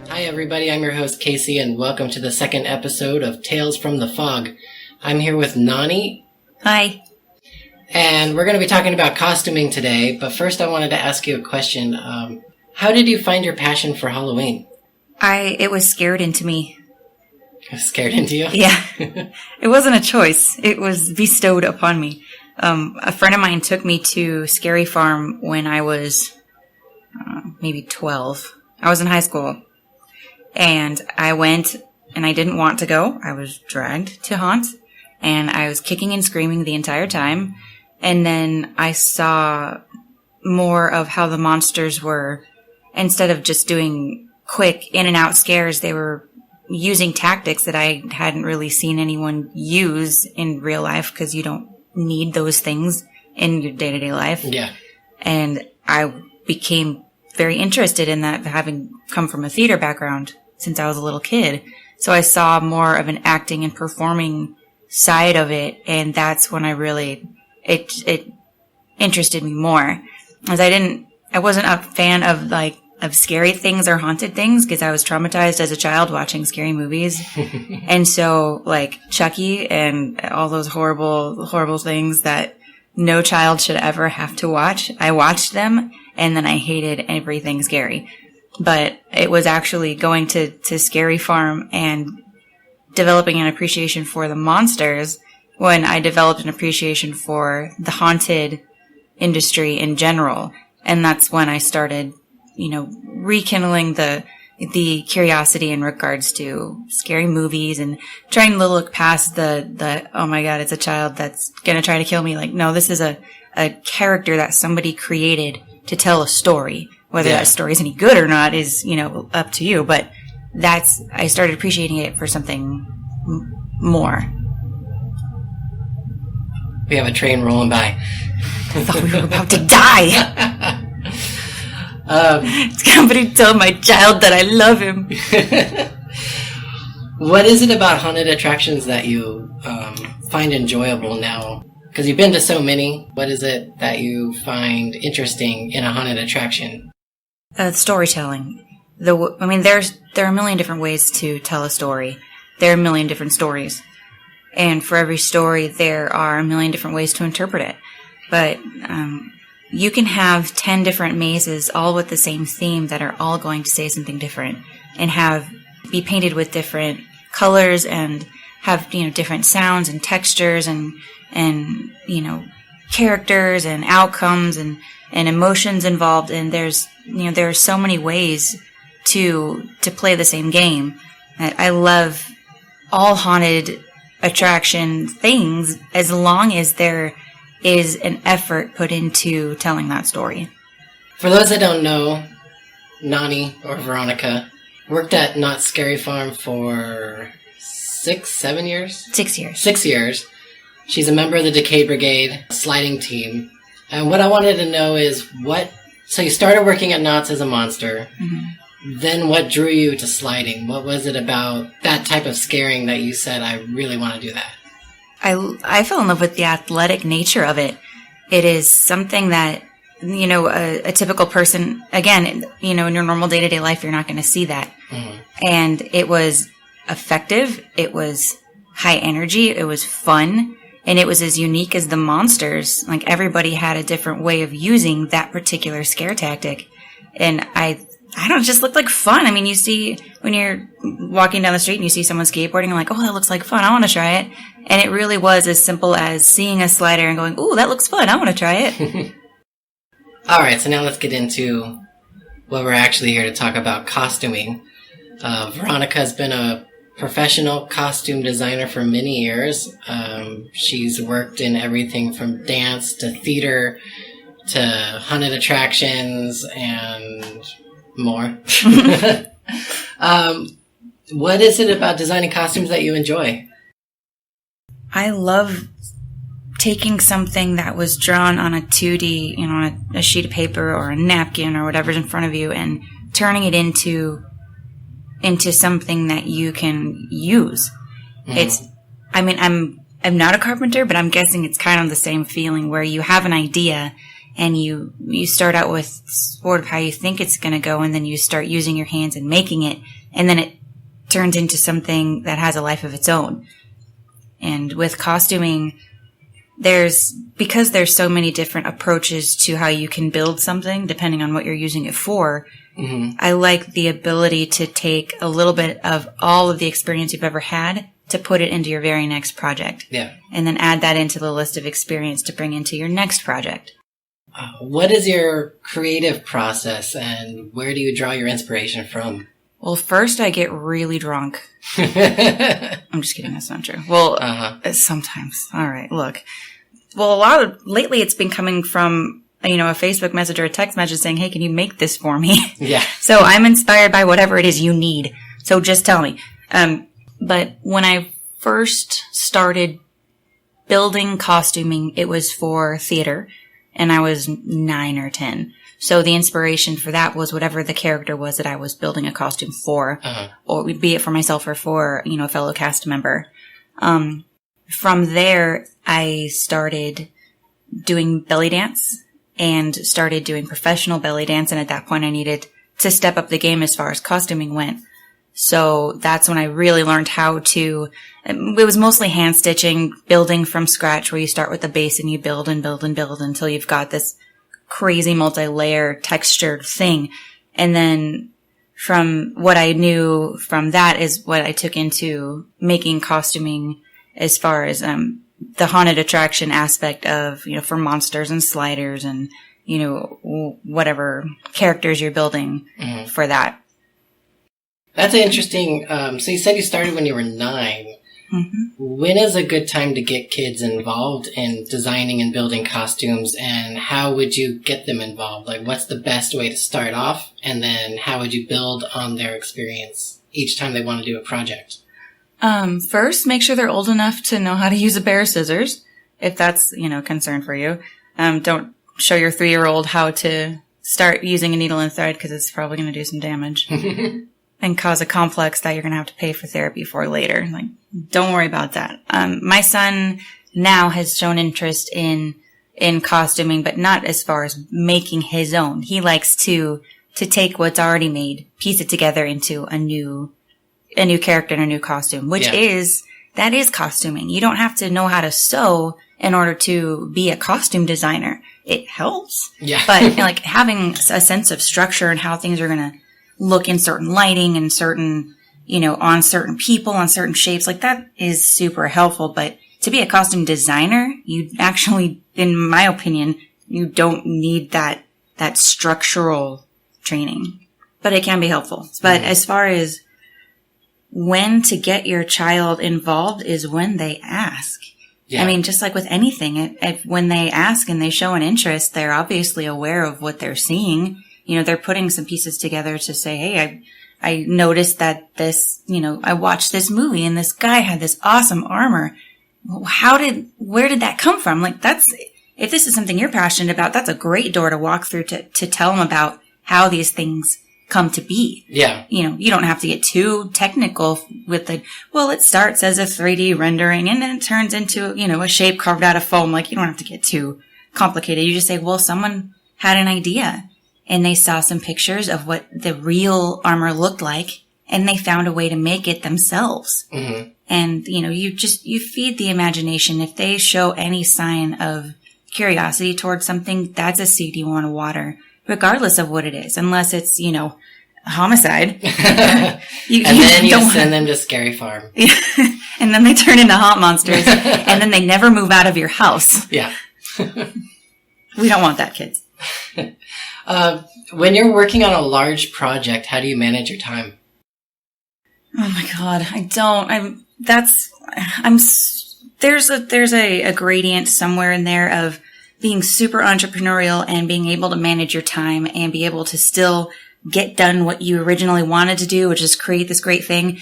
Hi everybody, I'm your host Casey, and welcome to the second episode of Tales from the Fog. I'm here with Nonni. Hi. And we're going to be talking about costuming today, but first I wanted to ask you a question. How did you find your passion for Halloween? It was scared into me. Scared into you? Yeah. It wasn't a choice. It was bestowed upon me. A friend of mine took me to Scary Farm when I was maybe 12. I was in high school. And I went, and I didn't want to go. I was dragged to haunt, and I was kicking and screaming the entire time. And then I saw more of how the monsters were, instead of just doing quick in and out scares, they were using tactics that I hadn't really seen anyone use in real life, because you don't need those things in your day-to-day life. Yeah. And I became very interested in that, having come from a theater background since I was a little kid. So I saw more of an acting and performing side of it, and that's when I really, it interested me more. As I wasn't a fan of scary things or haunted things, because I was traumatized as a child watching scary movies. And so, like, Chucky and all those horrible, horrible things that no child should ever have to watch, I watched them, and then I hated everything scary. But it was actually going to Scary Farm and developing an appreciation for the monsters when I developed an appreciation for the haunted industry in general. And that's when I started, rekindling the curiosity in regards to scary movies and trying to look past the oh my God, it's a child that's going to try to kill me. Like, no, this is a character that somebody created to tell a story. Whether that story is any good or not is, up to you. But I started appreciating it for something more. We have a train rolling by. I thought we were about to die. Somebody tell my child that I love him. What is it about haunted attractions that you find enjoyable now? Because you've been to so many. What is it that you find interesting in a haunted attraction? Storytelling. There are a million different ways to tell a story. There are a million different stories. And for every story, there are a million different ways to interpret it. But you can have 10 different mazes all with the same theme that are all going to say something different, and be painted with different colors and have, different sounds and textures and characters and outcomes and emotions involved. And there are so many ways to play the same game. I love all haunted attraction things as long as there is an effort put into telling that story. For those that don't know, Nonni, or Veronica, worked at Not Scary Farm for 7 years? 6 years. 6 years. She's a member of the Decayed Brigade sliding team. And what I wanted to know is so you started working at Knott's as a monster. Mm-hmm. Then what drew you to sliding? What was it about that type of scaring that you said, I really want to do that? I fell in love with the athletic nature of it. It is something that, a typical person, again, in your normal day-to-day life, you're not going to see that. Mm-hmm. And it was effective. It was high energy. It was fun. And it was as unique as the monsters. Like, everybody had a different way of using that particular scare tactic. And I don't know, it just looked like fun. I mean, you see, when you're walking down the street and you see someone skateboarding, you're like, oh, that looks like fun. I want to try it. And it really was as simple as seeing a slider and going, oh, that looks fun. I want to try it. All right, so now let's get into what we're actually here to talk about, costuming. Veronica has been a professional costume designer for many years. She's worked in everything from dance to theater to haunted attractions and more. What is it about designing costumes that you enjoy? I love taking something that was drawn on a 2D, on a sheet of paper or a napkin or whatever's in front of you, and turning it into something that you can use. Mm-hmm. I'm not a carpenter, but I'm guessing it's kind of the same feeling where you have an idea and you start out with sort of how you think it's going to go, and then you start using your hands and making it, and then it turns into something that has a life of its own. And with costuming, because there's so many different approaches to how you can build something depending on what you're using it for. Mm-hmm. I like the ability to take a little bit of all of the experience you've ever had to put it into your very next project. Yeah. And then add that into the list of experience to bring into your next project. What is your creative process, and where do you draw your inspiration from? Well, first I get really drunk. I'm just kidding. That's not true. Well, sometimes. All right. Look. Well, lately it's been coming from, a Facebook message or a text message saying, hey, can you make this for me? Yeah. So I'm inspired by whatever it is you need. So just tell me. But when I first started building costuming, it was for theater, and I was 9 or 10. So the inspiration for that was whatever the character was that I was building a costume for, or be it for myself or for, a fellow cast member. From there, I started doing belly dance and started doing professional belly dance. And at that point, I needed to step up the game as far as costuming went. So that's when I really learned how to, it was mostly hand stitching, building from scratch, where you start with the base and you build and build and build until you've got this crazy multi-layer textured thing. And then from what I knew from that is what I took into making costuming as far as, the haunted attraction aspect of, for monsters and sliders and, whatever characters you're building for that. That's interesting. So you said you started when you were 9. Mm-hmm. When is a good time to get kids involved in designing and building costumes, and how would you get them involved? Like, what's the best way to start off, and then how would you build on their experience each time they want to do a project? First, make sure they're old enough to know how to use a pair of scissors, if that's, concern for you. Don't show your 3-year-old how to start using a needle and thread, because it's probably going to do some damage. And cause a complex that you're going to have to pay for therapy for later. Like, don't worry about that. My son now has shown interest in costuming, but not as far as making his own. He likes to take what's already made, piece it together into a new character and a new costume, that is costuming. You don't have to know how to sew in order to be a costume designer. It helps. Yeah. But like having a sense of structure and how things are going to look in certain lighting and certain, on certain people, on certain shapes, like that is super helpful. But to be a costume designer, you actually, in my opinion, you don't need that structural training, but it can be helpful. But as far as when to get your child involved is when they ask. Yeah. I mean, just like with anything, when they ask and they show an interest, they're obviously aware of what they're seeing. They're putting some pieces together to say, hey, I noticed that this, I watched this movie and this guy had this awesome armor. Where did that come from? Like, if this is something you're passionate about, that's a great door to walk through to tell them about how these things come to be. Yeah. You don't have to get too technical with it starts as a 3D rendering and then it turns into, a shape carved out of foam. Like, you don't have to get too complicated. You just say, well, someone had an idea and they saw some pictures of what the real armor looked like and they found a way to make it themselves. Mm-hmm. And, you feed the imagination. If they show any sign of curiosity towards something, that's a seed you want to water, regardless of what it is, unless it's, homicide. Then you send them to Scary Farm. And then they turn into haunt monsters, and then they never move out of your house. Yeah. We don't want that, kids. When you're working on a large project, how do you manage your time? Oh my God, I don't. There's a gradient somewhere in there of being super entrepreneurial and being able to manage your time and be able to still get done what you originally wanted to do, which is create this great thing,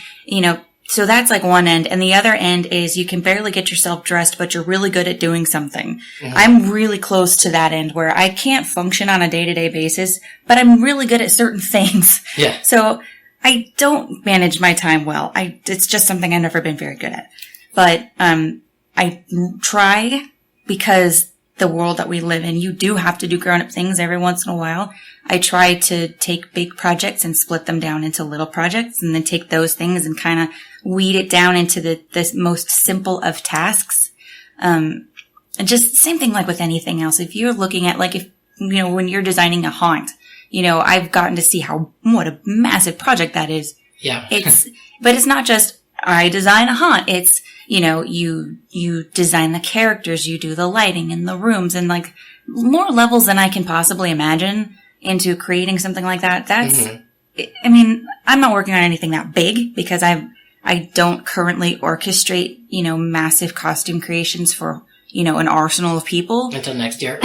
So that's like one end. And the other end is you can barely get yourself dressed, but you're really good at doing something. Mm-hmm. I'm really close to that end where I can't function on a day-to-day basis, but I'm really good at certain things. Yeah. So I don't manage my time well. It's just something I've never been very good at. But I try because the world that we live in. You do have to do grown-up things every once in a while. I try to take big projects and split them down into little projects and then take those things and kind of weed it down into the most simple of tasks. And just same thing like with anything else. If you're looking at when you're designing a haunt, I've gotten to see what a massive project that is. Yeah. But it's not just I design a haunt. It's, you design the characters, you do the lighting in the rooms and like more levels than I can possibly imagine into creating something like that. That's, I mean, I'm not working on anything that big because I don't currently orchestrate, massive costume creations for, an arsenal of people. Until next year.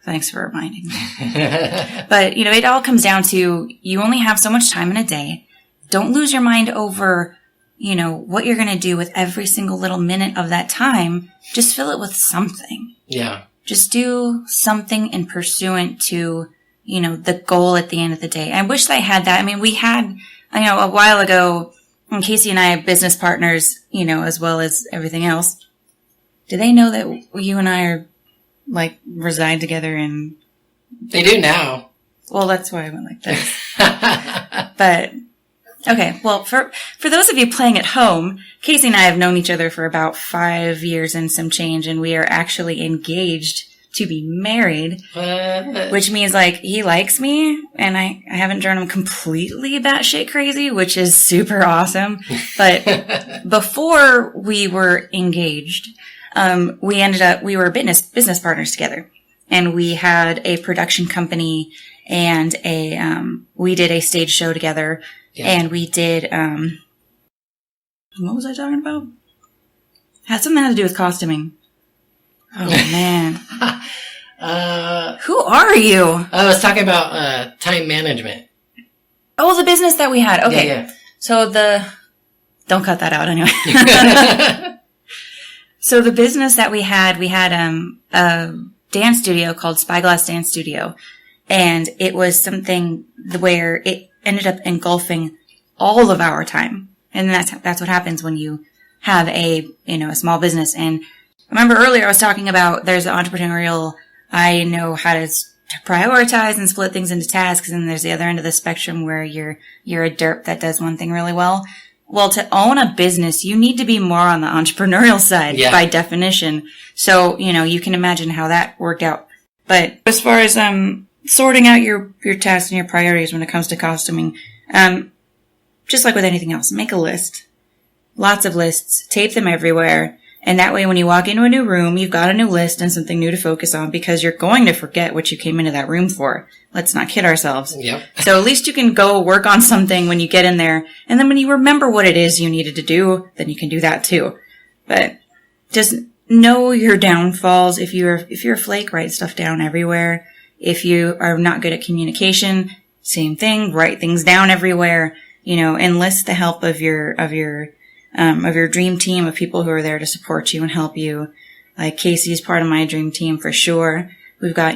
Thanks for reminding me. But, it all comes down to you only have so much time in a day. Don't lose your mind over, what you're going to do with every single little minute of that time. Just fill it with something. Yeah. Just do something in pursuant to, the goal at the end of the day. I wish I had that. I mean, we had, a while ago, when Casey and I are business partners, as well as everything else. Do they know that you and I are, reside together in... They do now. Well, that's why I went like this. But... Okay, well, for those of you playing at home, Casey and I have known each other for about 5 years and some change, and we are actually engaged to be married, which means, he likes me, and I haven't driven him completely batshit crazy, which is super awesome. But before we were engaged, we were business partners together, and we had a production company, and we did a stage show together. Yeah. And we did, what was I talking about? Had something to do with costuming. Oh, man. Who are you? I was talking about time management. Oh, the business that we had. Okay. Yeah. So don't cut that out anyway. So the business that we had a dance studio called Spyglass Dance Studio. And it was something where it ended up engulfing all of our time. And that's what happens when you have a small business. And remember earlier I was talking about there's the entrepreneurial, I know how to prioritize and split things into tasks. And there's the other end of the spectrum where you're a derp that does one thing really well. Well, to own a business, you need to be more on the entrepreneurial side by definition. So, you can imagine how that worked out. But as far as, sorting out your tasks and your priorities when it comes to costuming, just like with anything else, make a list. Lots of lists. Tape them everywhere. And that way when you walk into a new room, you've got a new list and something new to focus on because you're going to forget what you came into that room for. Let's not kid ourselves. Yep. So at least you can go work on something when you get in there. And then when you remember what it is you needed to do, then you can do that too. But just know your downfalls. If you're a flake, write stuff down everywhere. If you are not good at communication, same thing, write things down everywhere, enlist the help of your dream team of people who are there to support you and help you. Like Casey's part of my dream team for sure. We've got,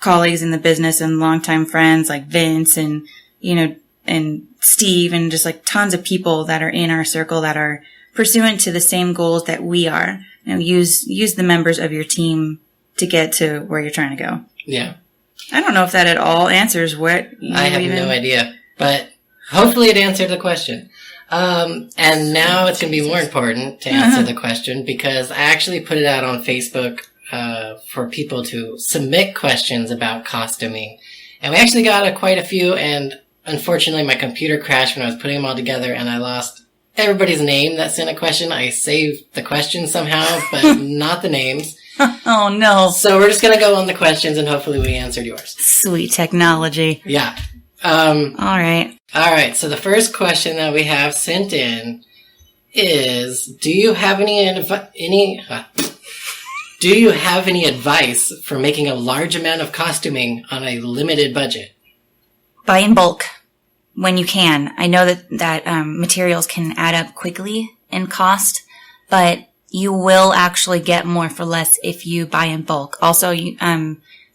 colleagues in the business and longtime friends like Vince and, and Steve and just tons of people that are in our circle that are pursuant to the same goals that we are. Use the members of your team to get to where you're trying to go. Yeah. I don't know if that at all answers what I have no idea, but hopefully it answered the question. And now it's going to be more important to answer the question because I actually put it out on Facebook for people to submit questions about costuming. And we actually got quite a few, and unfortunately my computer crashed when I was putting them all together and I lost everybody's name that sent a question. I saved the question somehow, but not the names. Oh, no. So we're just going to go on the questions and hopefully we answered yours. Sweet technology. Yeah. All right. All right. So the first question that we have sent in is, do you have any advice for making a large amount of costuming on a limited budget? Buy in bulk when you can. I know that materials can add up quickly in cost, but you will actually get more for less if you buy in bulk. Also, you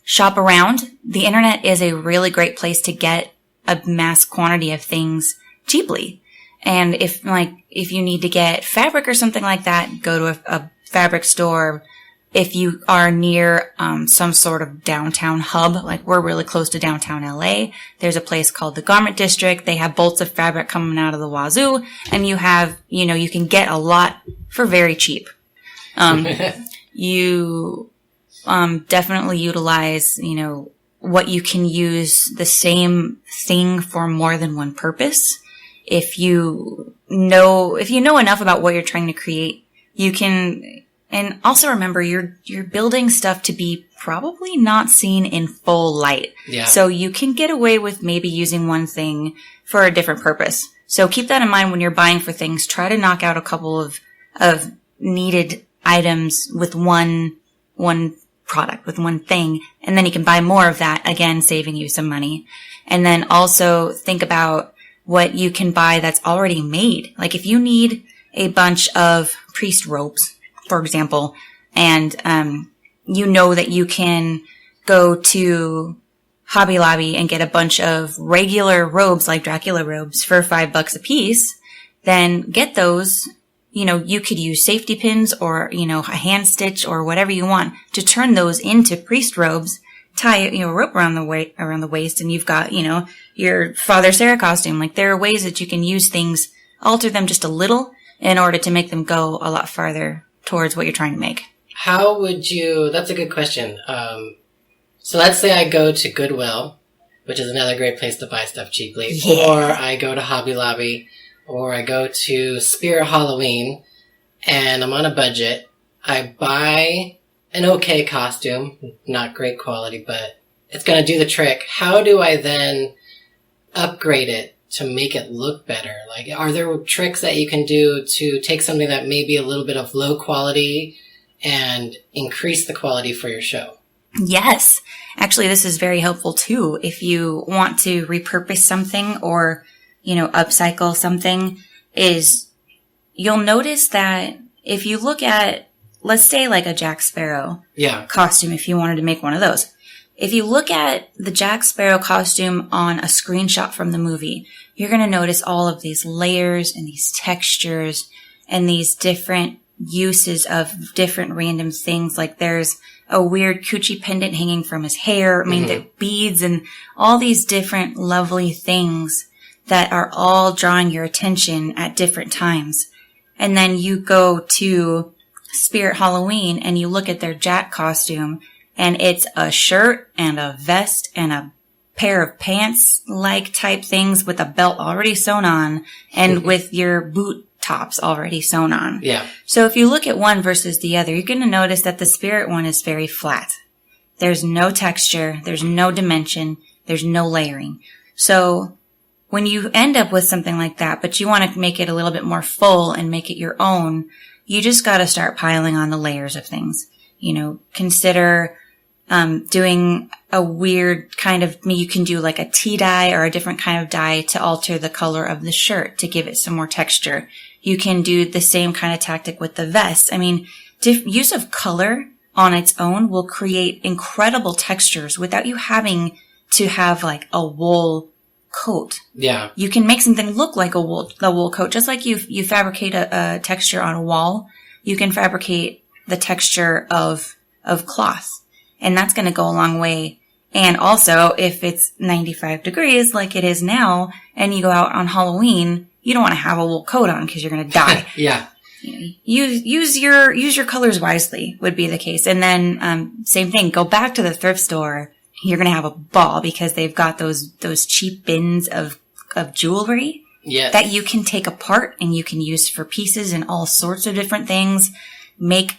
shop around. The internet is a really great place to get a mass quantity of things cheaply. And if you need to get fabric or something like that, go to a fabric store, if you are near some sort of downtown hub, like we're really close to downtown LA, there's a place called the Garment District. They have bolts of fabric coming out of the wazoo, and you have, you can get a lot for very cheap. You definitely utilize, what you can use the same thing for more than one purpose. If you know enough about what you're trying to create, you can. And also remember, you're building stuff to be probably not seen in full light. Yeah. So you can get away with maybe using one thing for a different purpose. So keep that in mind when you're buying for things. Try to knock out a couple of needed items with one product, with one thing. And then you can buy more of that, again, saving you some money. And then also think about what you can buy that's already made. Like if you need a bunch of priest robes, for example, and you know that you can go to Hobby Lobby and get a bunch of regular robes like Dracula robes for $5 a piece, then get those. You could use safety pins or, a hand stitch or whatever you want to turn those into priest robes, tie, a rope around the waist, and you've got, your Father Sarah costume. Like there are ways that you can use things, alter them just a little in order to make them go a lot farther towards what you're trying to make. How would you, that's a good question. So let's say I go to Goodwill, which is another great place to buy stuff cheaply, or I go to Hobby Lobby, or I go to Spirit Halloween, and I'm on a budget. I buy an okay costume, not great quality, but it's going to do the trick. How do I then upgrade it to make it look better? Like, are there tricks that you can do to take something that may be a little bit of low quality and increase the quality for your show? Yes. Actually, this is very helpful too. If you want to repurpose something or, upcycle something, is you'll notice that if you look at, let's say like a Jack Sparrow costume, if you wanted to make one of those. If you look at the Jack Sparrow costume on a screenshot from the movie, you're going to notice all of these layers and these textures and these different uses of different random things. Like there's a weird coochie pendant hanging from his hair. I mean, the beads and all these different lovely things that are all drawing your attention at different times. And then you go to Spirit Halloween and you look at their Jack costume, and it's a shirt and a vest and a pair of pants-like type things with a belt already sewn on and with your boot tops already sewn on. Yeah. So if you look at one versus the other, you're going to notice that the Spirit one is very flat. There's no texture. There's no dimension. There's no layering. So when you end up with something like that, but you want to make it a little bit more full and make it your own, you just got to start piling on the layers of things. Consider doing a weird kind of, you can do like a tea dye or a different kind of dye to alter the color of the shirt to give it some more texture. You can do the same kind of tactic with the vest. I mean, use of color on its own will create incredible textures without you having to have like a wool coat. Yeah. You can make something look like a wool coat, just like you fabricate a texture on a wall. You can fabricate the texture of cloth. And that's going to go a long way. And also, if it's 95 degrees like it is now, and you go out on Halloween, you don't want to have a wool coat on because you're going to die. Yeah. Use your colors wisely would be the case. And then, same thing, go back to the thrift store. You're going to have a ball because they've got those cheap bins of jewelry that you can take apart and you can use for pieces and all sorts of different things. Make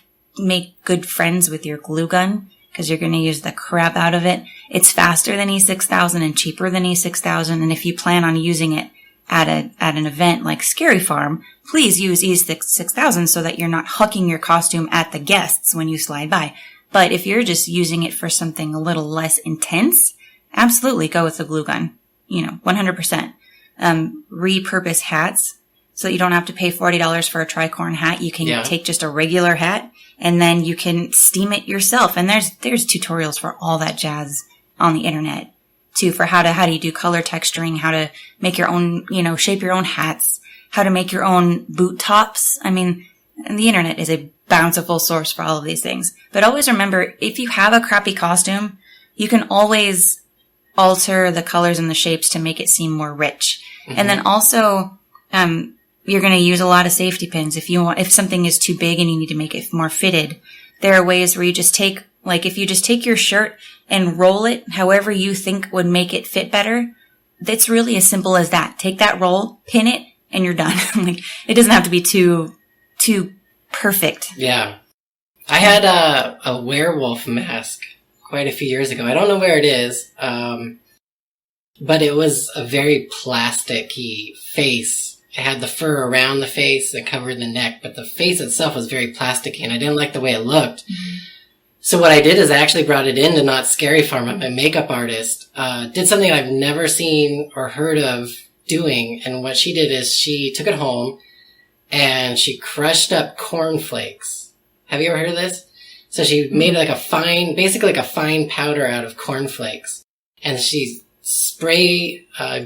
good friends with your glue gun, because you're going to use the crap out of it. It's faster than E6000 and cheaper than E6000. And if you plan on using it at an event like Scary Farm, please use E6000 so that you're not hucking your costume at the guests when you slide by. But if you're just using it for something a little less intense, absolutely go with the glue gun. 100%. Repurpose hats so that you don't have to pay $40 for a tricorn hat. You can take just a regular hat, and then you can steam it yourself. And there's tutorials for all that jazz on the internet too, for how do you do color texturing, how to make your own, shape your own hats, how to make your own boot tops. I mean, the internet is a bountiful source for all of these things. But always remember, if you have a crappy costume, you can always alter the colors and the shapes to make it seem more rich. Mm-hmm. And then also, you're going to use a lot of safety pins. If something is too big and you need to make it more fitted, there are ways where you just take, like if you just take your shirt and roll it however you think would make it fit better, it's really as simple as that. Take that roll, pin it, and you're done. Like, it doesn't have to be too perfect. Yeah. I had a werewolf mask quite a few years ago. I don't know where it is, but it was a very plasticky face. It had the fur around the face that covered the neck, but the face itself was very plasticky, and I didn't like the way it looked. Mm-hmm. So what I did is I actually brought it into Not Scary Farm. I'm a makeup artist. Did something I've never seen or heard of doing, and what she did is she took it home and she crushed up cornflakes. Have you ever heard of this? So she made basically like a fine powder out of cornflakes, and she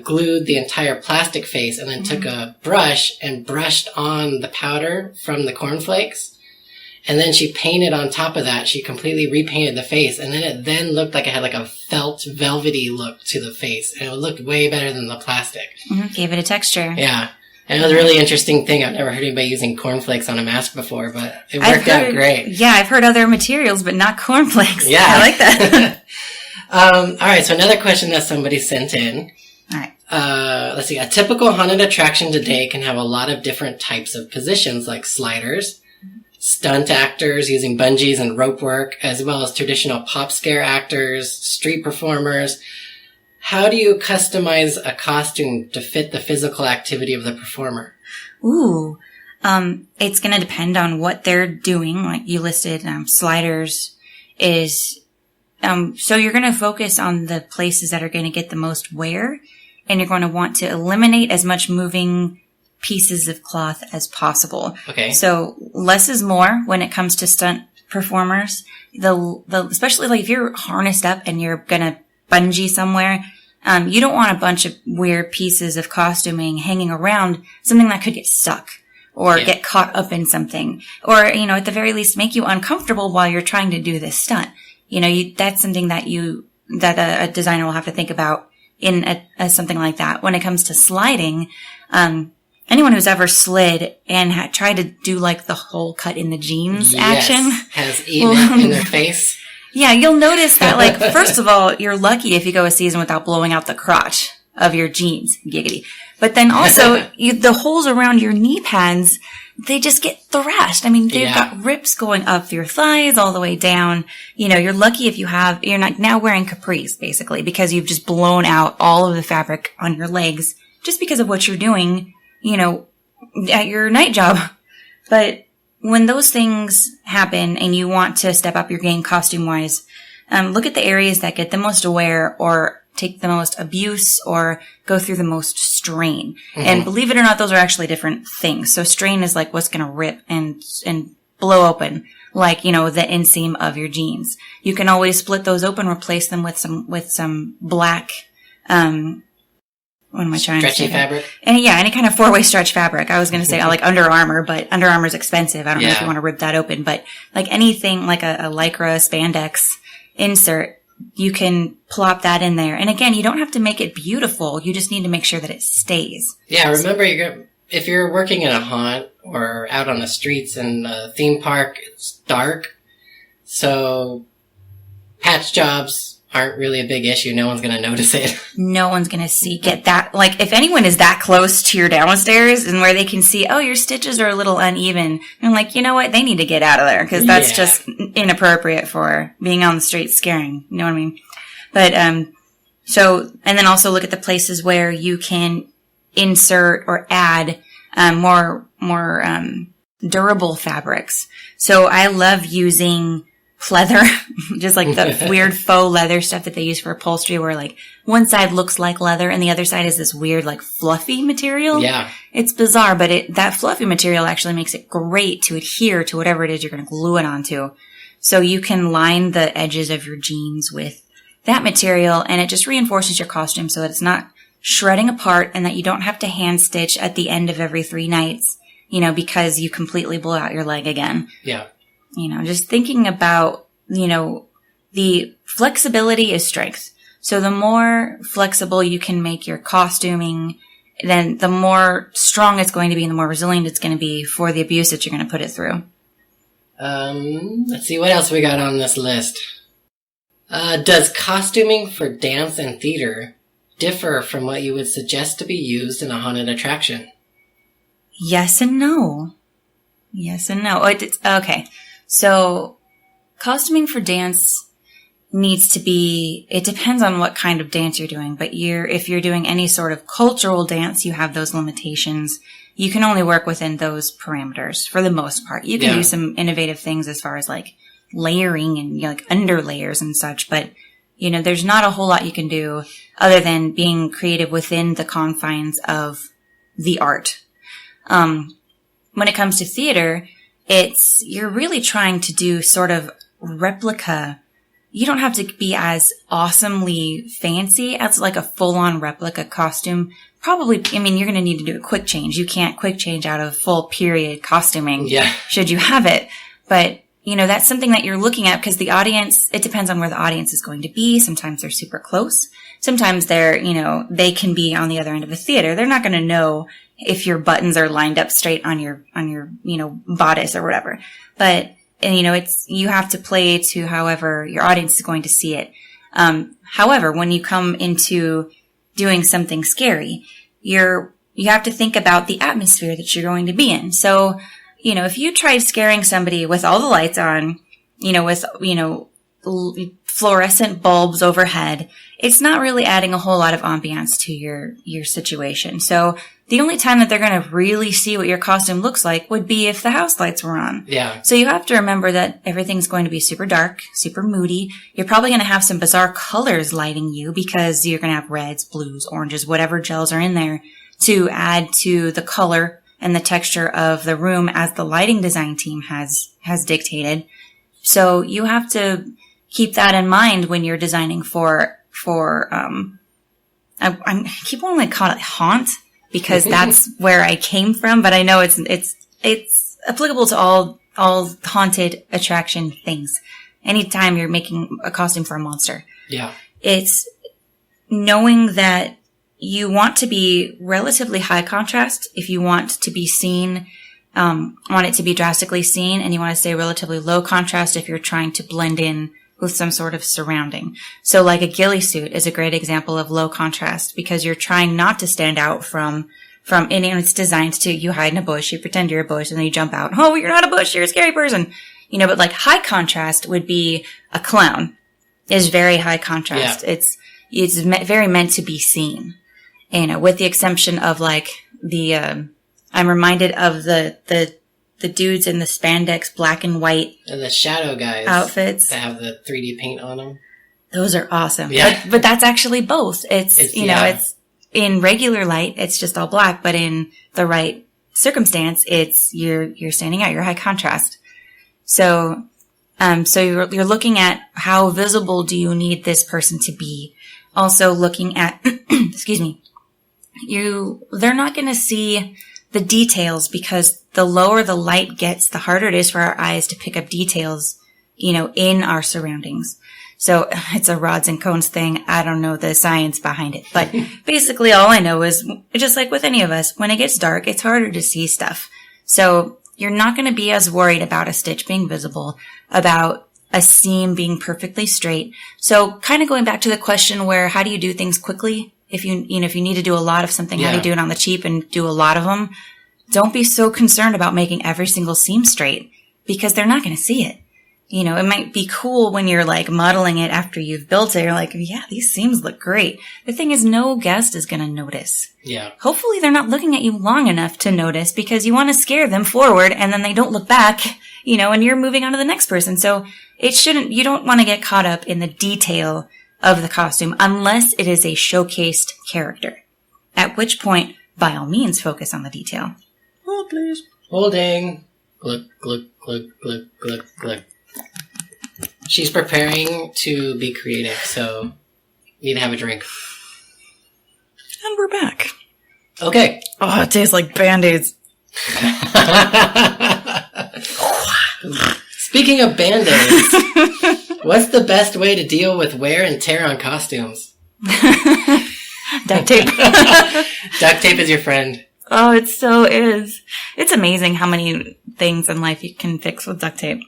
glued the entire plastic face, and then took a brush and brushed on the powder from the cornflakes. And then she painted on top of that. She completely repainted the face. And then it looked like it had like a felt, velvety look to the face. And it looked way better than the plastic. Mm-hmm. Gave it a texture. Yeah. And it was a really interesting thing. I've never heard anybody using cornflakes on a mask before, but it worked out great. Yeah, I've heard other materials, but not cornflakes. Yeah. I like that. All right. So another question that somebody sent in. All right. Let's see. A typical haunted attraction today can have a lot of different types of positions, like sliders, stunt actors using bungees and rope work, as well as traditional pop scare actors, street performers. How do you customize a costume to fit the physical activity of the performer? Ooh, it's going to depend on what they're doing. Like you listed, sliders is, so you're going to focus on the places that are going to get the most wear, and you're going to want to eliminate as much moving pieces of cloth as possible. Okay. So less is more when it comes to stunt performers. Especially like if you're harnessed up and you're gonna bungee somewhere, you don't want a bunch of weird pieces of costuming hanging around, something that could get stuck or get caught up in something, or, at the very least make you uncomfortable while you're trying to do this stunt. That's something that a designer will have to think about in something like that. When it comes to sliding, anyone who's ever slid and tried to do like the hole cut in the jeans action has eaten in their face. Yeah, you'll notice that, like, first of all, you're lucky if you go a season without blowing out the crotch of your jeans, giggity. But then also, the holes around your knee pads, they just get thrashed. I mean, they've got rips going up your thighs all the way down. You're lucky if you're not now wearing capris, basically, because you've just blown out all of the fabric on your legs just because of what you're doing, at your night job. But when those things happen and you want to step up your game costume-wise, look at the areas that get the most wear or take the most abuse or go through the most strain. Mm-hmm. And believe it or not, those are actually different things. So strain is like what's going to rip and blow open, like, the inseam of your jeans. You can always split those open, replace them with some black, what am I trying Stretchy to say? Fabric? And any kind of 4-way stretch fabric. I was going to say like Under Armour, but Under Armour's expensive. I don't know if you want to rip that open, but like anything like a Lycra spandex insert, you can plop that in there. And again, you don't have to make it beautiful. You just need to make sure that it stays. Yeah, remember, if you're working in a haunt or out on the streets in a theme park, it's dark. So patch jobs aren't really a big issue. No one's going to notice it. No one's going to get that. Like, if anyone is that close to your downstairs and where they can see, oh, your stitches are a little uneven, I'm like, you know what? They need to get out of there because that's just inappropriate for being on the street scaring. You know what I mean? But, and then also look at the places where you can insert or add, more durable fabrics. So I love using pleather, just like the weird faux leather stuff that they use for upholstery where like one side looks like leather and the other side is this weird like fluffy material. Yeah. It's bizarre, but that fluffy material actually makes it great to adhere to whatever it is you're going to glue it onto. So you can line the edges of your jeans with that material and it just reinforces your costume so that it's not shredding apart and that you don't have to hand stitch at the end of every 3 nights. because you completely blow out your leg again. Yeah. Just thinking about, the flexibility is strength. So the more flexible you can make your costuming, then the more strong it's going to be and the more resilient it's going to be for the abuse that you're going to put it through. Let's see what else we got on this list. Does costuming for dance and theater differ from what you would suggest to be used in a haunted attraction? Yes and no. Yes and no. Okay. So costuming for dance needs to be, it depends on what kind of dance you're doing, but if you're doing any sort of cultural dance, you have those limitations. You can only work within those parameters for the most part. You can do some innovative things as far as like layering and like under layers and such, but there's not a whole lot you can do other than being creative within the confines of the art. When it comes to theater, you're really trying to do sort of replica. You don't have to be as awesomely fancy as like a full-on replica costume. Probably, you're going to need to do a quick change. You can't quick change out of full period costuming. Yeah. Should you have it. But, that's something that you're looking at because the audience, it depends on where the audience is going to be. Sometimes they're super close. Sometimes they're, they can be on the other end of a theater. They're not going to know if your buttons are lined up straight on your, bodice or whatever. But, you have to play to however your audience is going to see it. However, when you come into doing something scary, you have to think about the atmosphere that you're going to be in. So, if you tried scaring somebody with all the lights on, with, fluorescent bulbs overhead, it's not really adding a whole lot of ambiance to your situation. So the only time that they're going to really see what your costume looks like would be if the house lights were on. Yeah. So you have to remember that everything's going to be super dark, super moody. You're probably going to have some bizarre colors lighting you because you're going to have reds, blues, oranges, whatever gels are in there to add to the color and the texture of the room as the lighting design team has dictated. So you have to keep that in mind when you're designing for I keep wanting to call it haunt because that's where I came from, but I know it's applicable to all haunted attraction things. Anytime you're making a costume for a monster. Yeah. It's knowing that you want to be relatively high contrast if you want to be seen, want it to be drastically seen, and you want to stay relatively low contrast if you're trying to blend in with some sort of surrounding. So like a ghillie suit is a great example of low contrast because you're trying not to stand out from and it's designed to, you hide in a bush, you pretend you're a bush, and then you jump out. Oh, you're not a bush, you're a scary person. But like high contrast would be a clown is very high contrast. Yeah. It's very meant to be seen. With the exception of like I'm reminded of the dudes in the spandex black and white. And the shadow guys. Outfits. That have the 3D paint on them. Those are awesome. Yeah. But that's actually both. It's it's in regular light, it's just all black, but in the right circumstance, you're standing out, you're high contrast. So you're looking at how visible do you need this person to be. Also looking at, excuse me, they're not going to see the details because the lower the light gets, the harder it is for our eyes to pick up details, in our surroundings. So it's a rods and cones thing. I don't know the science behind it, but basically all I know is just like with any of us, when it gets dark, it's harder to see stuff. So you're not going to be as worried about a stitch being visible, about a seam being perfectly straight. So kind of going back to the question where how do you do things quickly? If you need to do a lot of something, how do you do it on the cheap and do a lot of them? Don't be so concerned about making every single seam straight because they're not going to see it. It might be cool when you're like modeling it after you've built it. You're like, yeah, these seams look great. The thing is, no guest is going to notice. Yeah. Hopefully they're not looking at you long enough to notice because you want to scare them forward and then they don't look back, and you're moving on to the next person. So you don't want to get caught up in the detail of the costume unless it is a showcased character. At which point, by all means, focus on the detail. Hold, please. Holding. Gluck, gluck, gluck, gluck, gluck, gluck. She's preparing to be creative, so you can have a drink. And we're back. Okay. Oh, it tastes like Band-Aids. Speaking of Band-Aids, what's the best way to deal with wear and tear on costumes? Duct tape. Duct tape is your friend. Oh, it so is. It's amazing how many things in life you can fix with duct tape.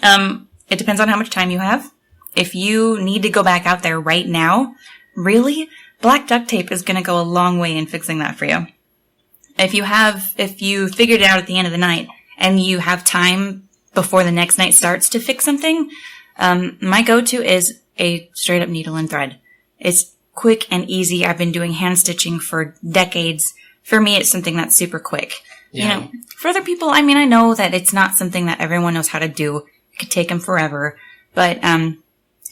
It depends on how much time you have. If you need to go back out there right now, really, black duct tape is going to go a long way in fixing that for you. If you figured it out at the end of the night and you have time before the next night starts to fix something, my go-to is a straight up needle and thread. It's quick and easy. I've been doing hand stitching for decades. For me, it's something that's super quick. Yeah. You know, for other people, I mean, I know that it's not something that everyone knows how to do. It could take them forever, but,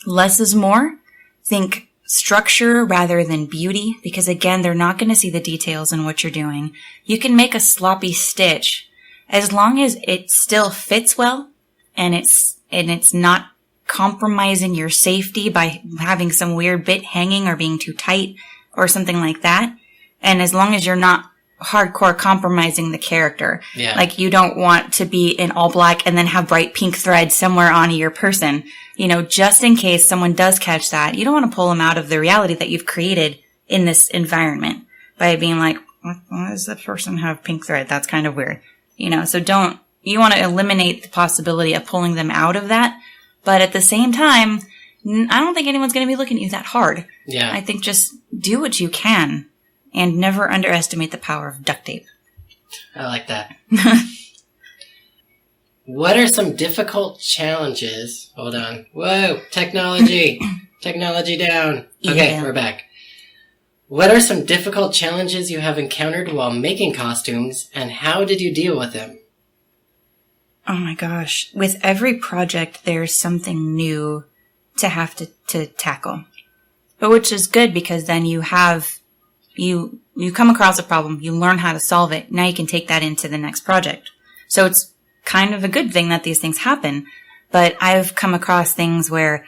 less is more. Think structure rather than beauty, because again, they're not going to see the details in what you're doing. You can make a sloppy stitch as long as it still fits well and it's not compromising your safety by having some weird bit hanging or being too tight or something like that. And as long as you're not hardcore compromising the character. Yeah. Like you don't want to be in all black and then have bright pink thread somewhere on your person. You know, just in case someone does catch that, you don't want to pull them out of the reality that you've created in this environment by being like, why does that person have pink thread? That's kind of weird. You know, so you want to eliminate the possibility of pulling them out of that. But at the same time, I don't think anyone's going to be looking at you that hard. Yeah. I think just do what you can and never underestimate the power of duct tape. I like that. What are some difficult challenges? Hold on. Whoa, technology. Technology down. Okay, Yeah. We're back. What are some difficult challenges you have encountered while making costumes, and how did you deal with them? Oh my gosh. With every project, there's something new to have to tackle. But which is good because then you come across a problem, you learn how to solve it. Now you can take that into the next project. So it's kind of a good thing that these things happen. But I've come across things where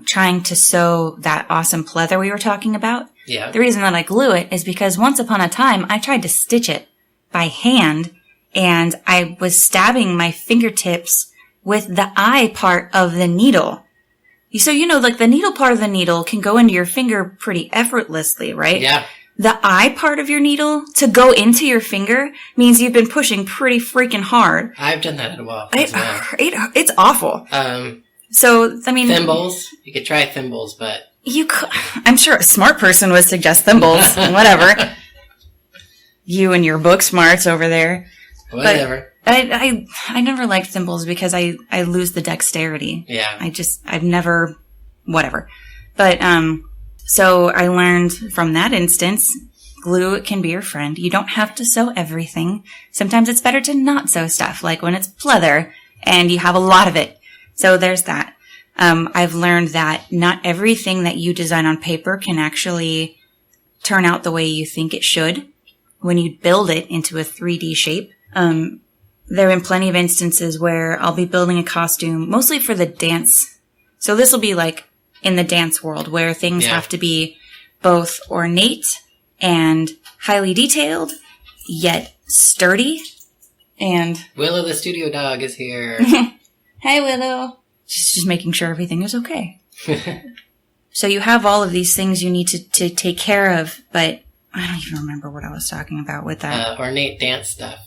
trying to sew that awesome pleather we were talking about. Yeah. The reason that I glue it is because once upon a time, I tried to stitch it by hand, and I was stabbing my fingertips with the eye part of the needle. So, you know, like the needle part of the needle can go into your finger pretty effortlessly, right? Yeah. The eye part of your needle to go into your finger means you've been pushing pretty freaking hard. I've done that as well. It's awful. So, I mean... Thimbles. You could try thimbles, but... I'm sure a smart person would suggest thimbles. Whatever. You and your book smarts over there. Whatever. But I never liked thimbles because I lose the dexterity. Yeah. I've never... Whatever. But, so I learned from that instance, glue can be your friend. You don't have to sew everything. Sometimes it's better to not sew stuff, like when it's pleather and you have a lot of it. So there's that. I've learned that not everything that you design on paper can actually turn out the way you think it should when you build it into a 3D shape. There have been plenty of instances where I'll be building a costume, mostly for the dance. So this will be like in the dance world where things have to be both ornate and highly detailed, yet sturdy. And Willow the studio dog is here. Hi, Willow. Just making sure everything is okay. So you have all of these things you need to take care of, but I don't even remember what I was talking about with that. Ornate dance stuff.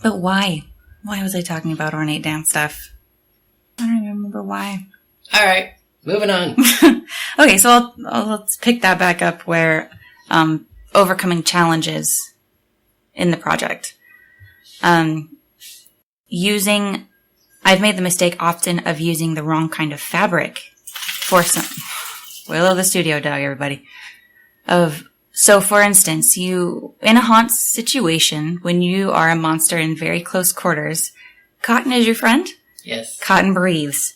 But why? Why was I talking about ornate dance stuff? I don't even remember why. All right, moving on. Okay, so let's pick that back up where overcoming challenges in the project. I've made the mistake often of using the wrong kind of fabric for some... Willow the studio dog, everybody. So for instance, in a haunt situation, when you are a monster in very close quarters, cotton is your friend? Yes. Cotton breathes.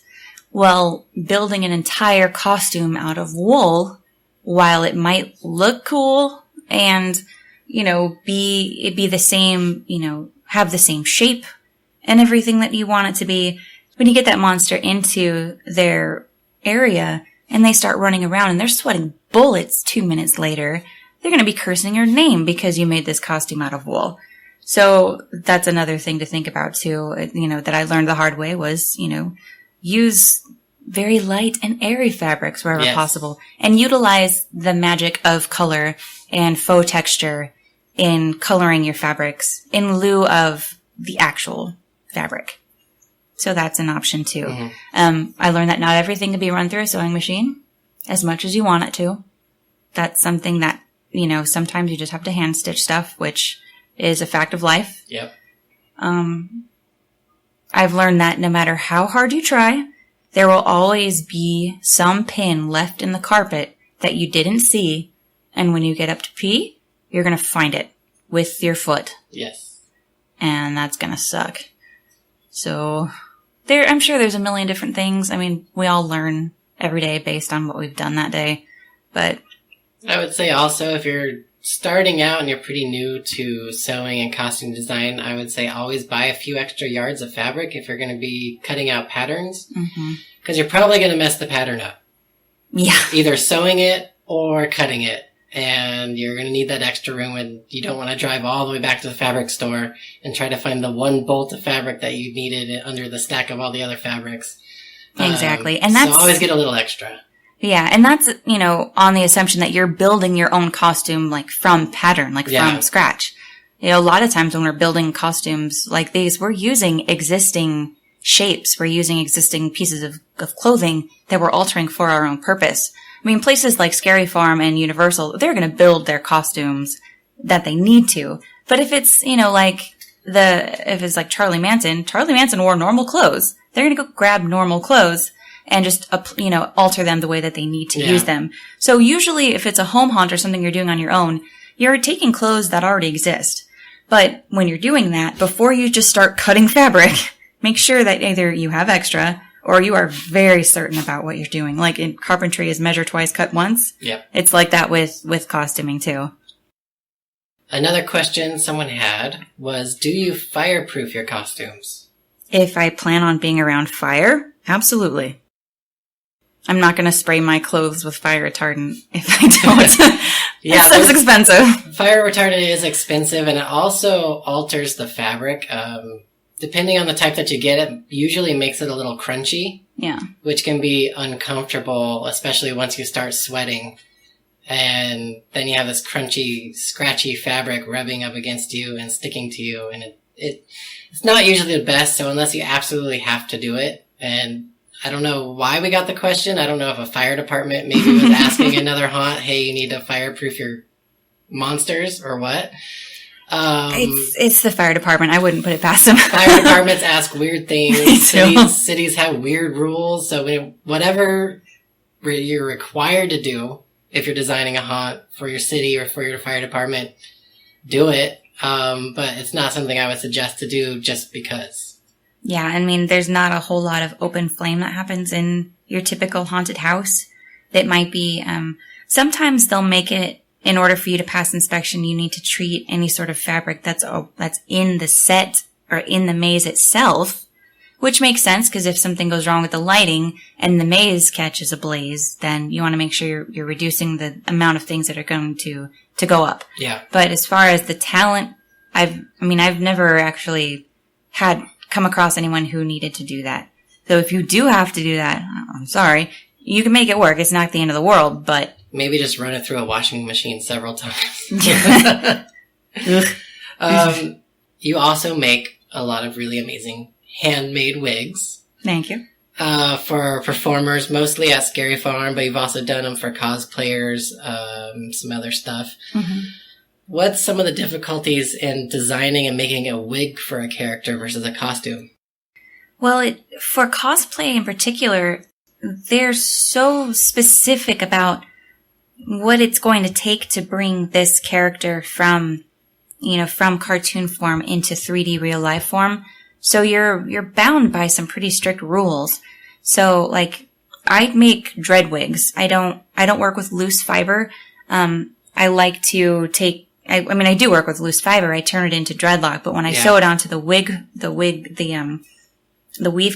Well, building an entire costume out of wool, while it might look cool and, be the same, have the same shape and everything that you want it to be, when you get that monster into their area and they start running around and they're sweating bullets 2 minutes later, they're going to be cursing your name because you made this costume out of wool. So that's another thing to think about too, that I learned the hard way was, use very light and airy fabrics wherever possible and utilize the magic of color and faux texture in coloring your fabrics in lieu of the actual fabric. So that's an option too. Mm-hmm. I learned that not everything can be run through a sewing machine as much as you want it to. That's something that, sometimes you just have to hand stitch stuff, which is a fact of life. Yep. I've learned that no matter how hard you try, there will always be some pin left in the carpet that you didn't see, and when you get up to pee, you're going to find it with your foot. Yes. And that's going to suck. So, I'm sure there's a million different things. I mean, we all learn every day based on what we've done that day, but I would say also if you're starting out and you're pretty new to sewing and costume design, I would say always buy a few extra yards of fabric if you're going to be cutting out patterns. Because you're probably going to mess the pattern up. Yeah. Either sewing it or cutting it. And you're going to need that extra room, and you don't want to drive all the way back to the fabric store and try to find the one bolt of fabric that you needed under the stack of all the other fabrics. Exactly. And that's... So always get a little extra. Yeah, and that's, on the assumption that you're building your own costume, from pattern, from scratch. A lot of times when we're building costumes like these, we're using existing shapes. We're using existing pieces of clothing that we're altering for our own purpose. I mean, places like Scary Farm and Universal, they're going to build their costumes that they need to. But if it's, if it's like Charlie Manson wore normal clothes. They're going to go grab normal clothes and just, alter them the way that they need to use them. So usually if it's a home haunt or something you're doing on your own, you're taking clothes that already exist. But when you're doing that, before you just start cutting fabric, make sure that either you have extra or you are very certain about what you're doing. Like in carpentry is measure twice, cut once. Yep. It's like that with costuming too. Another question someone had was, do you fireproof your costumes? If I plan on being around fire, absolutely. I'm not going to spray my clothes with fire retardant if I don't. Yeah, that's expensive. Fire retardant is expensive, and it also alters the fabric. Depending on the type that you get, it usually makes it a little crunchy. Yeah. Which can be uncomfortable, especially once you start sweating. And then you have this crunchy, scratchy fabric rubbing up against you and sticking to you. And it's not usually the best, so unless you absolutely have to do it. And I don't know why we got the question. I don't know if a fire department maybe was asking another haunt, hey, you need to fireproof your monsters or what? It's the fire department. I wouldn't put it past them. Fire departments ask weird things. Cities have weird rules. So whatever you're required to do, if you're designing a haunt for your city or for your fire department, do it. But it's not something I would suggest to do just because. Yeah, I mean, there's not a whole lot of open flame that happens in your typical haunted house. That might be, sometimes they'll make it, in order for you to pass inspection, you need to treat any sort of fabric that's in the set or in the maze itself, which makes sense because if something goes wrong with the lighting and the maze catches ablaze, then you want to make sure you're reducing the amount of things that are going to go up. Yeah. But as far as the talent, I've never actually come across anyone who needed to do that. So if you do have to do that, I'm sorry, you can make it work. It's not the end of the world, but maybe just run it through a washing machine several times. You also make a lot of really amazing handmade wigs. Thank you. For performers, mostly at Scary Farm, but you've also done them for cosplayers, some other stuff. Mm-hmm. What's some of the difficulties in designing and making a wig for a character versus a costume? Well, for cosplay in particular, they're so specific about what it's going to take to bring this character from cartoon form into 3D real life form. So you're bound by some pretty strict rules. So like, I make dread wigs. I don't work with loose fiber. I like to I do work with loose fiber. I turn it into dreadlock, but when I sew it onto the wig, the weave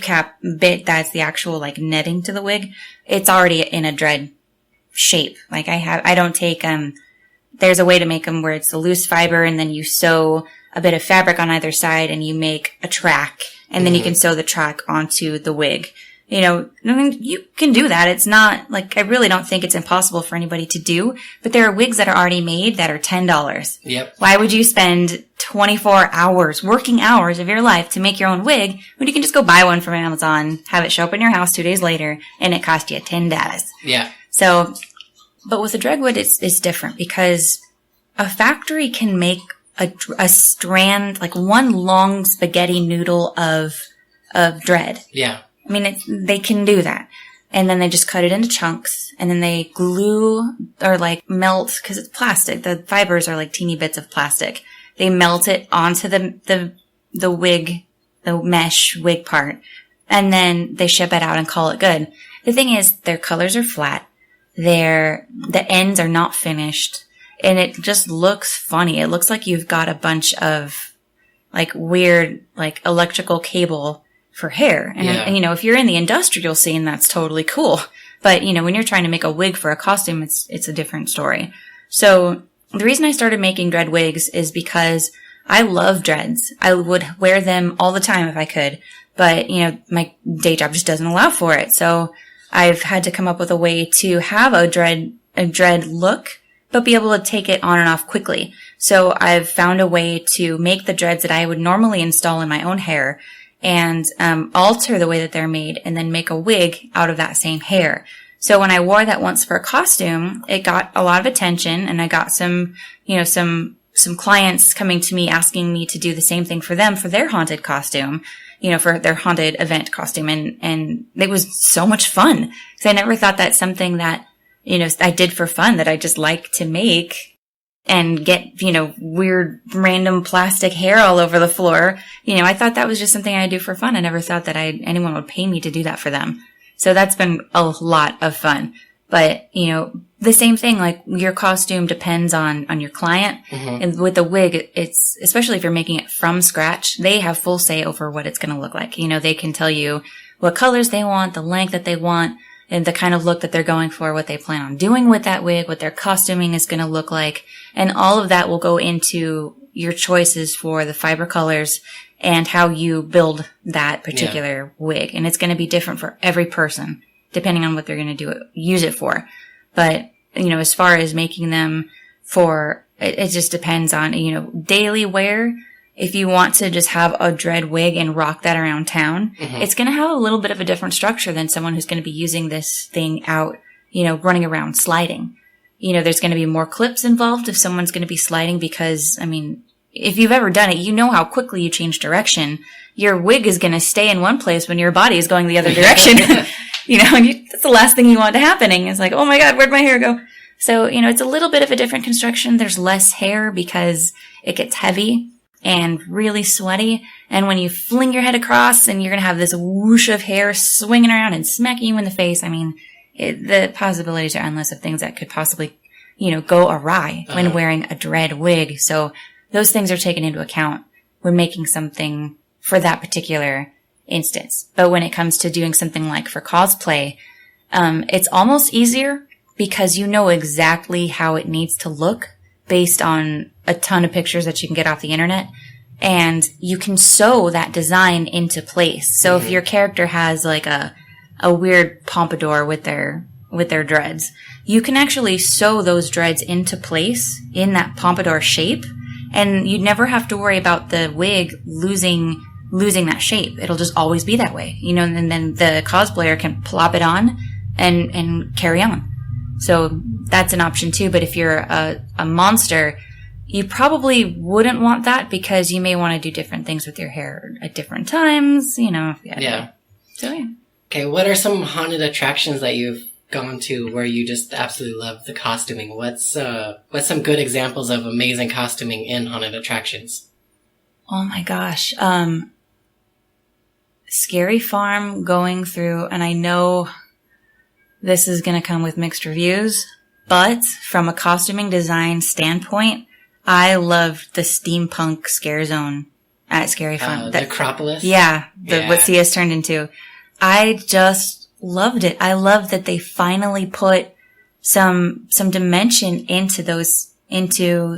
cap bit, that's the actual like netting to the wig. It's already in a dread shape. Like I don't take, there's a way to make them where it's the loose fiber and then you sew a bit of fabric on either side and you make a track, and then you can sew the track onto the wig. You know, I mean, you can do that. It's not like, I really don't think it's impossible for anybody to do, but there are wigs that are already made that are $10. Yep. Why would you spend 24 hours, working hours of your life to make your own wig when you can just go buy one from Amazon, have it show up in your house 2 days later, and it cost you $10? Yeah. So, but with a dreadwood, it's different because a factory can make a strand, like one long spaghetti noodle of dread. Yeah. I mean, they can do that. And then they just cut it into chunks, and then they glue or like melt, because it's plastic. The fibers are like teeny bits of plastic. They melt it onto the wig, the mesh wig part, and then they ship it out and call it good. The thing is, their colors are flat. The ends are not finished, and it just looks funny. It looks like you've got a bunch of like weird, like electrical cable for hair. And, you know, if you're in the industrial scene, that's totally cool. But, you know, when you're trying to make a wig for a costume, it's a different story. So the reason I started making dread wigs is because I love dreads. I would wear them all the time if I could. But, you know, my day job just doesn't allow for it. So I've had to come up with a way to have a dread look, but be able to take it on and off quickly. So I've found a way to make the dreads that I would normally install in my own hair and alter the way that they're made, and then make a wig out of that same hair. So when I wore that once for a costume, it got a lot of attention, and I got some clients coming to me asking me to do the same thing for them for their haunted costume, you know, for their haunted event costume, and it was so much fun because I never thought that's something that, you know, I did for fun, that I just like to make and get, you know, weird random plastic hair all over the floor. You know, I thought that was just something I do for fun. I never thought that anyone would pay me to do that for them. So that's been a lot of fun. But, you know, the same thing, like your costume depends on your client. Mm-hmm. And with the wig, it's, especially if you're making it from scratch, they have full say over what it's going to look like. You know, they can tell you what colors they want, the length that they want, and the kind of look that they're going for, what they plan on doing with that wig, what their costuming is going to look like. And all of that will go into your choices for the fiber colors and how you build that particular wig. And it's going to be different for every person, depending on what they're going to use it for. But, you know, as far as making them for, it just depends on, you know, daily wear. If you want to just have a dread wig and rock that around town, it's going to have a little bit of a different structure than someone who's going to be using this thing out, you know, running around sliding. You know, there's going to be more clips involved if someone's going to be sliding because, I mean, if you've ever done it, you know how quickly you change direction. Your wig is going to stay in one place when your body is going the other direction. You know, and that's the last thing you want happening. It's like, oh my God, where'd my hair go? So, you know, it's a little bit of a different construction. There's less hair because it gets heavy and really sweaty. And when you fling your head across and you're going to have this whoosh of hair swinging around and smacking you in the face, I mean, the possibilities are endless of things that could possibly, you know, go awry when wearing a dread wig. So those things are taken into account when making something for that particular instance. But when it comes to doing something like for cosplay, it's almost easier because you know exactly how it needs to look based on a ton of pictures that you can get off the internet. And you can sew that design into place. So if your character has like a weird pompadour with their dreads, you can actually sew those dreads into place in that pompadour shape. And you'd never have to worry about the wig losing that shape. It'll just always be that way, you know, and then the cosplayer can plop it on and carry on. So that's an option too. But if you're a monster, you probably wouldn't want that because you may want to do different things with your hair at different times, you know. Yeah. So yeah. Okay, what are some haunted attractions that you've gone to where you just absolutely love the costuming? What's some good examples of amazing costuming in haunted attractions? Oh my gosh. Scary Farm going through, and I know this is going to come with mixed reviews, but from a costuming design standpoint, I loved the steampunk scare zone at Scary Farm. The Acropolis? Yeah, what Sia's turned into. I just loved it. I love that they finally put some dimension into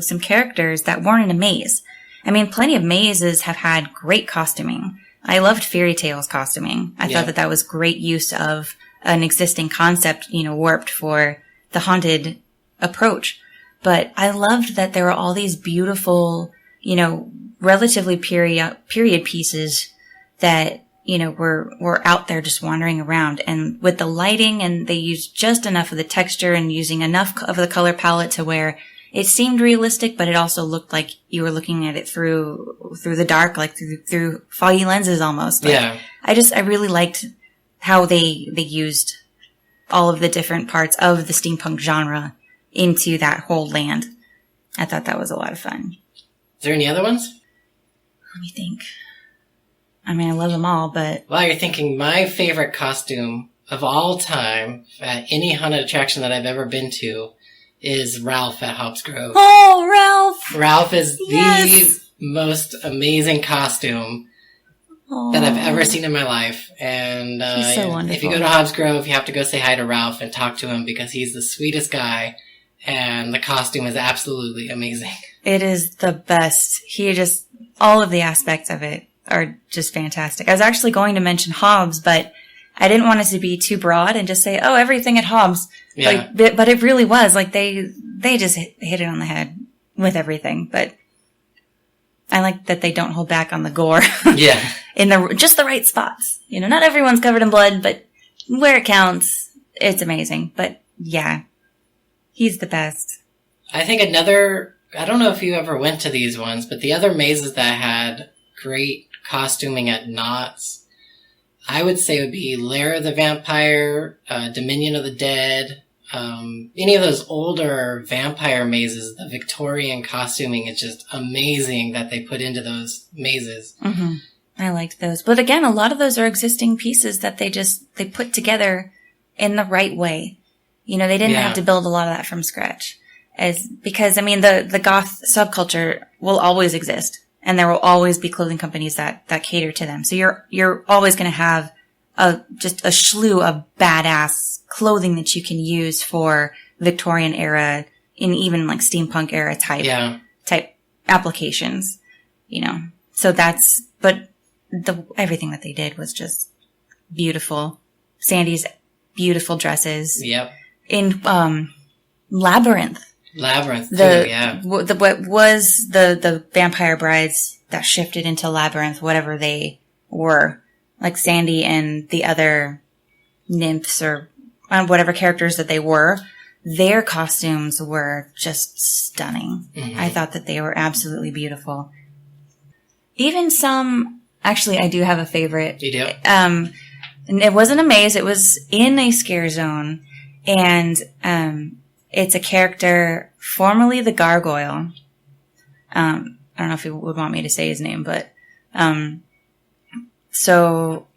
some characters that weren't in a maze. I mean, plenty of mazes have had great costuming. I loved Fairy Tale's costuming. I thought that was great use of an existing concept, warped for the haunted approach. But I loved that there were all these beautiful, relatively period pieces that, were out there just wandering around. And with the lighting, and they used just enough of the texture and using enough of the color palette to where it seemed realistic, but it also looked like you were looking at it through the dark, like through foggy lenses almost. Like, I really liked how they used all of the different parts of the steampunk genre into that whole land. I thought that was a lot of fun. Is there any other ones? Let me think. I mean, I love them all, but... While you're thinking, my favorite costume of all time at any haunted attraction that I've ever been to is Ralph at Hobbs Grove. Oh, Ralph! Ralph is the most amazing costume that I've ever seen in my life. And he's so wonderful. If you go to Hobbs Grove, you have to go say hi to Ralph and talk to him because he's the sweetest guy. And the costume is absolutely amazing. It is the best. All of the aspects of it are just fantastic. I was actually going to mention Hobbs, but I didn't want it to be too broad and just say, oh, everything at Hobbs. Yeah. But it really was. Like, they just hit it on the head with everything. But I like that they don't hold back on the gore. Yeah. In just the right spots. Not everyone's covered in blood, but where it counts, it's amazing. But yeah, he's the best. I think I don't know if you ever went to these ones, but the other mazes that had great costuming at Knott's, I would say would be Lair of the Vampire, Dominion of the Dead, any of those older vampire mazes. The Victorian costuming is just amazing that they put into those mazes. Mm-hmm. I liked those. But again, a lot of those are existing pieces that they put together in the right way. They didn't have to build a lot of that from scratch. Because the goth subculture will always exist. And there will always be clothing companies that cater to them. So you're always going to have just a slew of badass clothing that you can use for Victorian era and even like steampunk era type applications, So but everything that they did was just beautiful. Sandy's beautiful dresses. Yep. In, Labyrinth. Labyrinth, too, What was the vampire brides that shifted into Labyrinth, whatever they were, like Sandy and the other nymphs or whatever characters that they were, their costumes were just stunning. Mm-hmm. I thought that they were absolutely beautiful. Even actually, I do have a favorite. You do? And it wasn't a maze, it was in a scare zone, and, it's a character, formerly the Gargoyle. I don't know if you would want me to say his name, but, so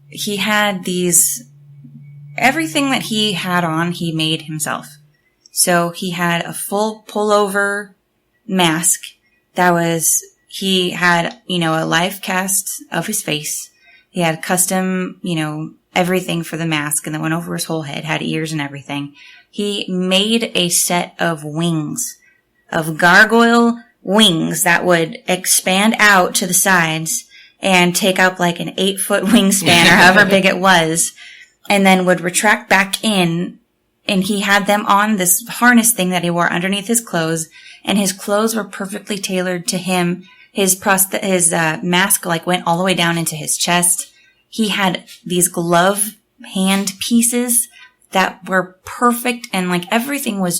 he had everything that he had on, he made himself. So he had a full pullover mask he had, a live cast of his face. He had custom, everything for the mask, and that went over his whole head, had ears and everything. He made a set of wings, of gargoyle wings that would expand out to the sides and take up like an 8-foot wingspan or however big it was, and then would retract back in. And he had them on this harness thing that he wore underneath his clothes, and his clothes were perfectly tailored to him. His mask went all the way down into his chest. He had these glove hand pieces that were perfect, and everything was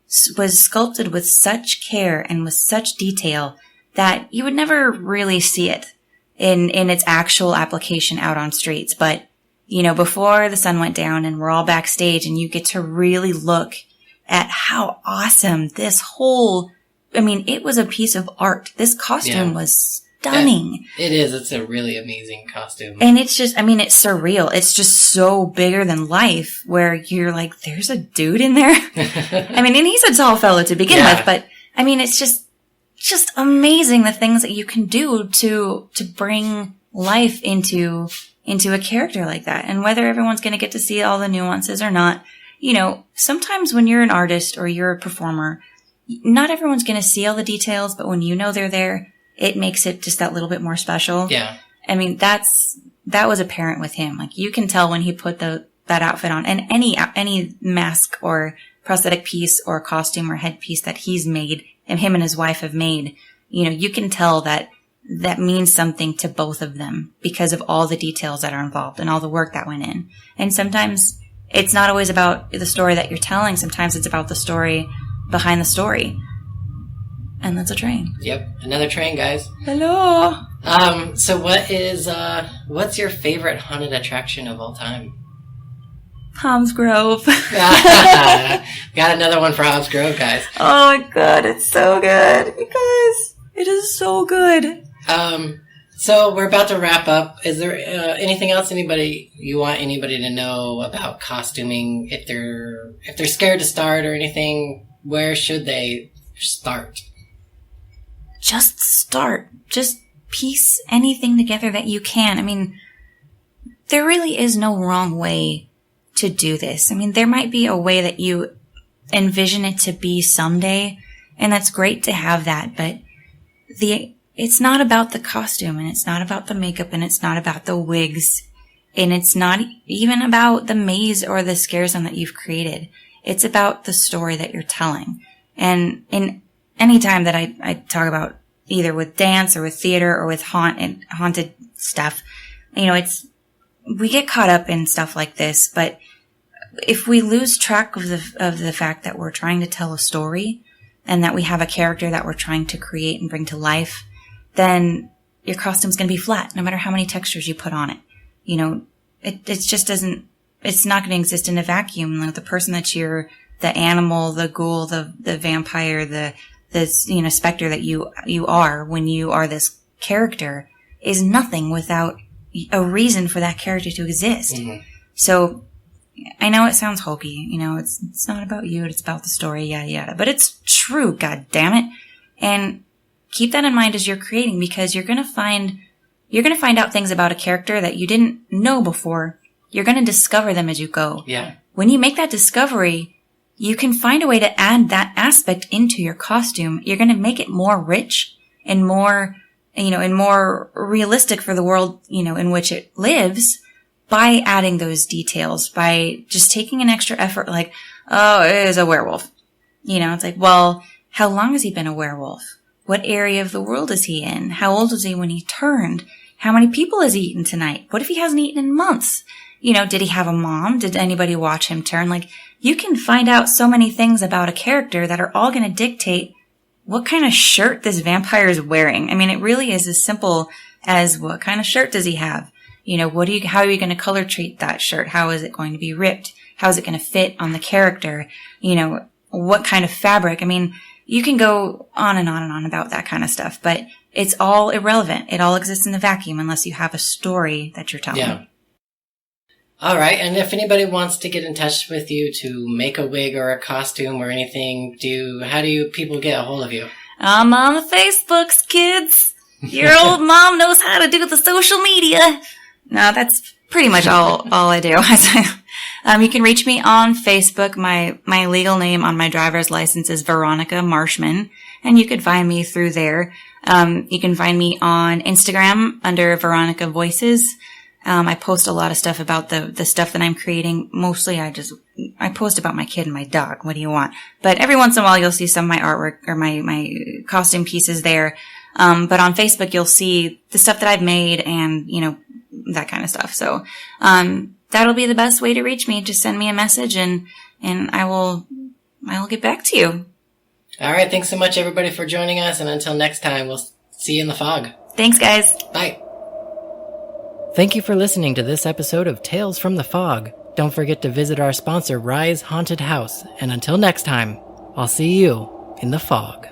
sculpted with such care and with such detail that you would never really see it in its actual application out on streets. But, before the sun went down and we're all backstage and you get to really look at how awesome this whole, it was a piece of art. This costume was stunning. It is. It's a really amazing costume. And it's just, it's surreal. It's just so bigger than life where you're like, there's a dude in there. And he's a tall fellow to begin with, but it's just amazing the things that you can do to bring life into a character like that. And whether everyone's going to get to see all the nuances or not, sometimes when you're an artist or you're a performer, not everyone's going to see all the details, but when you know they're there, it makes it just that little bit more special. Yeah. I mean, that was apparent with him. Like, you can tell when he put that outfit on, and any mask or prosthetic piece or costume or headpiece that he's made, and him and his wife have made, you can tell that means something to both of them because of all the details that are involved and all the work that went in. And sometimes it's not always about the story that you're telling. Sometimes it's about the story behind the story. And that's a train. Yep. Another train, guys. Hello. So what's your favorite haunted attraction of all time? Palms Grove. Got another one for Hobbs Grove, guys. Oh my god, it's so good. You guys, it is so good. So we're about to wrap up. Is there anything else you want anybody to know about costuming? If they're scared to start or anything, where should they start? Just start. Just piece anything together that you can. I mean, there really is no wrong way to do this. I mean, there might be a way that you envision it to be someday, and that's great to have that, but it's not about the costume, and it's not about the makeup, and it's not about the wigs, and it's not even about the maze or the scare zone that you've created. It's about the story that you're telling. And in any time that I talk about either with dance or with theater or with haunted stuff, we get caught up in stuff like this, but if we lose track of the fact that we're trying to tell a story and that we have a character that we're trying to create and bring to life, then your costume's going to be flat, no matter how many textures you put on it. It just doesn't, it's not going to exist in a vacuum. Like, the person that you're, the animal, the ghoul, the vampire, the specter that you are when you are this character is nothing without a reason for that character to exist. Mm-hmm. So I know it sounds hokey, it's not about you, it's about the story, yada yada, but it's true, god damn it. And keep that in mind as you're creating, because you're going to find out things about a character that you didn't know before. You're going to discover them as you go. Yeah. When you make that discovery, you can find a way to add that aspect into your costume. You're going to make it more rich and more, and more realistic for the world, in which it lives, by adding those details, by just taking an extra effort, like, oh, it is a werewolf. It's like, well, how long has he been a werewolf? What area of the world is he in? How old was he when he turned? How many people has he eaten tonight? What if he hasn't eaten in months? Did he have a mom? Did anybody watch him turn? Like, you can find out so many things about a character that are all going to dictate what kind of shirt this vampire is wearing. I mean, it really is as simple as, what kind of shirt does he have? How are you going to color treat that shirt? How is it going to be ripped? How is it going to fit on the character? What kind of fabric? I mean, you can go on and on and on about that kind of stuff, but it's all irrelevant. It all exists in the vacuum unless you have a story that you're telling. Yeah. All right, and if anybody wants to get in touch with you to make a wig or a costume or anything, how do people get a hold of you? I'm on the Facebooks, kids. Your old mom knows how to do the social media. No, that's pretty much all I do. You can reach me on Facebook. My legal name on my driver's license is Veronica Marshman, and you can find me through there. You can find me on Instagram under Veronica Voices. I post a lot of stuff about the stuff that I'm creating. Mostly I post about my kid and my dog. What do you want? But every once in a while you'll see some of my artwork or my costume pieces there. But on Facebook you'll see the stuff that I've made and, that kind of stuff. So, that'll be the best way to reach me. Just send me a message and I will get back to you. All right. Thanks so much, everybody, for joining us. And until next time, we'll see you in the fog. Thanks, guys. Bye. Thank you for listening to this episode of Tales from the Fog. Don't forget to visit our sponsor, Rise Haunted House. And until next time, I'll see you in the fog.